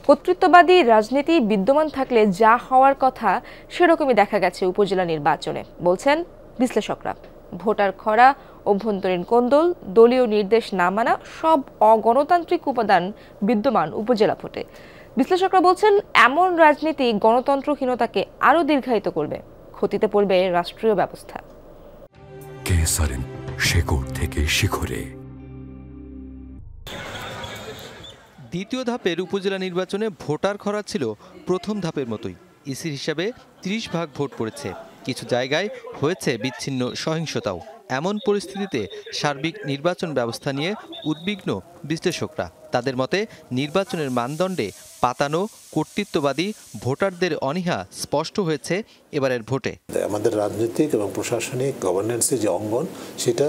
কর্তৃত্ববাদী রাজনীতি বিদ্যমান থাকলে যা হওয়ার কথা সেরকমই দেখা গেছে উপজেলা নির্বাচনে, বলছেন বিশ্লেষকরা। ভোটার খরা, অভ্যন্তরীণ কোন্দল, দলীয় নির্দেশ না মানা সব অগণতান্ত্রিক উপাদান বিদ্যমান উপজেলা ভোটে। বিশ্লেষকরা বলছেন, এমন রাজনীতি গণতন্ত্রহীনতাকে আরও দীর্ঘায়িত করবে, ক্ষতিতে পড়বে রাষ্ট্রীয় ব্যবস্থা। শেকড় থেকে শিখরে। দ্বিতীয় ধাপের উপজেলা নির্বাচনে ভোটার খরা ছিল প্রথম ধাপের মতোই। ইসির হিসাবে ৩০ ভাগ ভোট পড়েছে, কিছু জায়গায় হয়েছে বিচ্ছিন্ন সহিংসতাও। এমন পরিস্থিতিতে সার্বিক নির্বাচন ব্যবস্থা নিয়ে উদ্বিগ্ন বিশ্লেষকরা। তাদের মতে নির্বাচনের মানদণ্ডে পাতানো কর্তৃত্ববাদী ভোটারদের অনীহা স্পষ্ট হয়েছে এবারের ভোটে। আমাদের রাজনৈতিক এবং প্রশাসনিক গভর্নেন্সের যে অঙ্গন, সেটা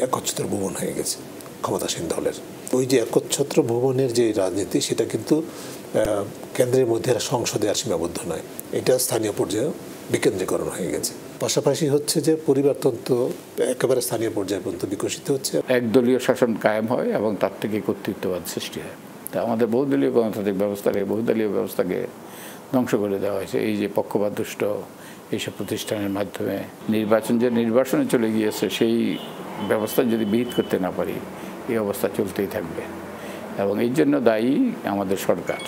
একচ্ছত্র ভুবন হয়ে গেছে ক্ষমতাসীন দলের। ওই যে একচ্ছত্র ভুবনের যে রাজনীতি, সেটা কিন্তু কেন্দ্রের মধ্যে সংসদে আর সীমাবদ্ধ নয়, এটা স্থানীয় পর্যায়ে বিকেন্দ্রীকরণ হয়ে গেছে। পাশাপাশি হচ্ছে যে পরিবারতন্ত্র একেবারে স্থানীয় পর্যায়ে পর্যন্ত বিকশিত হচ্ছে। একদলীয় শাসন কায়েম হয় এবং তার থেকে কর্তৃত্ববাদ সৃষ্টি হয়। তা আমাদের বহুদলীয় গণতান্ত্রিক ব্যবস্থাকে, বহুদলীয় ব্যবস্থাকে ধ্বংস করে দেওয়া হয়েছে এই যে পক্ষপাতদুষ্ট এইসব প্রতিষ্ঠানের মাধ্যমে। নির্বাচনে চলে গিয়েছে, সেই ব্যবস্থা যদি বিহিত করতে না পারি, এই অবস্থা চলতেই থাকবে এবং এই জন্য দায়ী আমাদের সরকার।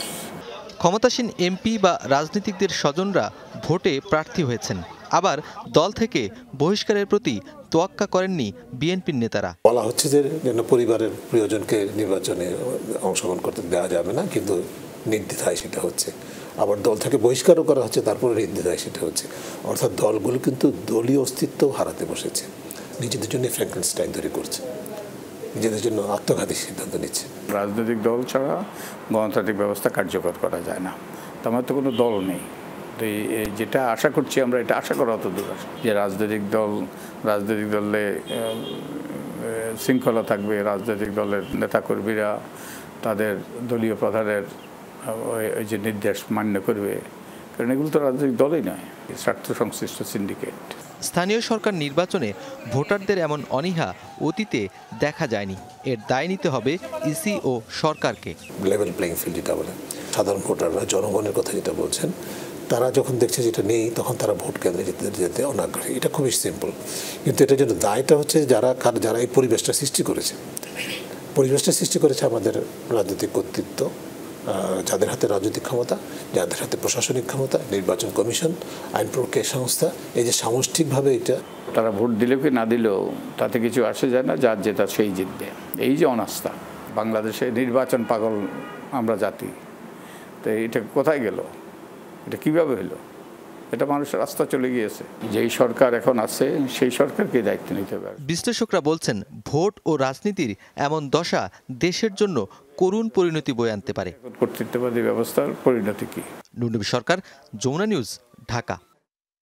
ক্ষমতাসীন এমপি বা রাজনীতিকদের স্বজনরা ভোটে প্রার্থী হয়েছেন, আবার দল থেকে বহিষ্কারের প্রতি তোয়াক্কা করেননি বিএনপির নেতারা। বলা হচ্ছে যে পরিবারের প্রিয়জনকে নির্বাচনে অংশগ্রহণ করতে দেওয়া যাবে না, কিন্তু নির্দ্বিধায় সেটা হচ্ছে। আবার দল থেকে বহিষ্কারও করা হচ্ছে, তারপরে নির্দ্বিধায় সেটা হচ্ছে। অর্থাৎ দলগুলো কিন্তু দলীয় অস্তিত্ব হারাতে বসেছে, নিজেদের জন্য ফ্র্যাঙ্কেনস্টাইন তৈরি করছে, নিজেদের জন্য আত্মঘাতী সিদ্ধান্ত নিচ্ছে। রাজনৈতিক দল ছাড়া গণতান্ত্রিক ব্যবস্থা কার্যকর করা যায় না। আমার তো কোনো দল নেই। তো যেটা আশা করছি আমরা, এটা আশা করা অত দূর যে রাজনৈতিক দলে শৃঙ্খলা থাকবে, রাজনৈতিক দলের নেতাকর্মীরা তাদের দলীয় প্রধানের ওই যে নির্দেশ মান্য করবে, কারণ এগুলো তো রাজনৈতিক দলই নয়, স্বার্থ সংশ্লিষ্ট সিন্ডিকেট। স্থানীয় সরকার নির্বাচনে ভোটারদের এমন অনীহা অতীতে দেখা যায়নি। এর দায় নিতে হবে ইসি ও সরকারকে। লেভেল প্লেইং ফিল্ড যেটা বলে, সাধারণ ভোটাররা জনগণের কথা যেটা বলছেন, তারা যখন দেখছে যেটা নেই, তখন তারা ভোট কেন্দ্রে যেতে অনাগ্রহী। এটা খুবই সিম্পল, কিন্তু এটার জন্য দায়টা হচ্ছে যারা এই পরিবেশটা সৃষ্টি করেছে। আমাদের রাজনৈতিক কর্তৃত্ব, যাদের হাতে রাজনৈতিক ক্ষমতা, যাদের হাতে প্রশাসনিক ক্ষমতা, নির্বাচন কমিশন, আইন প্রক্রিয়া সংস্থা, এই যে সামষ্টিকভাবে এটা। তারা ভোট দিলেও কি না দিলেও তাতে কিছু আসে যায় না, যার যেটা সেই জিতবে। এই যে অনাস্থা, বাংলাদেশে নির্বাচন পাগল আমরা জাতি, তো এটা কোথায় গেল? এটা কিভাবে হলো? এটা মানুষের রাস্তা চলে গিয়েছে। যেই সরকার এখন আছে, সেই সরকারকে দায়িত্ব নিতে হবে। বিশ্লেষকরা বলছেন, ভোট ও রাজনীতির এমন দশা দেশের জন্য করুণ পরিণতি বয়ে আনতে পারে। কর্তৃত্ববাদী ব্যবস্থার পরিণতি কি? নুরনবী সরকার, যমুনা নিউজ, ঢাকা।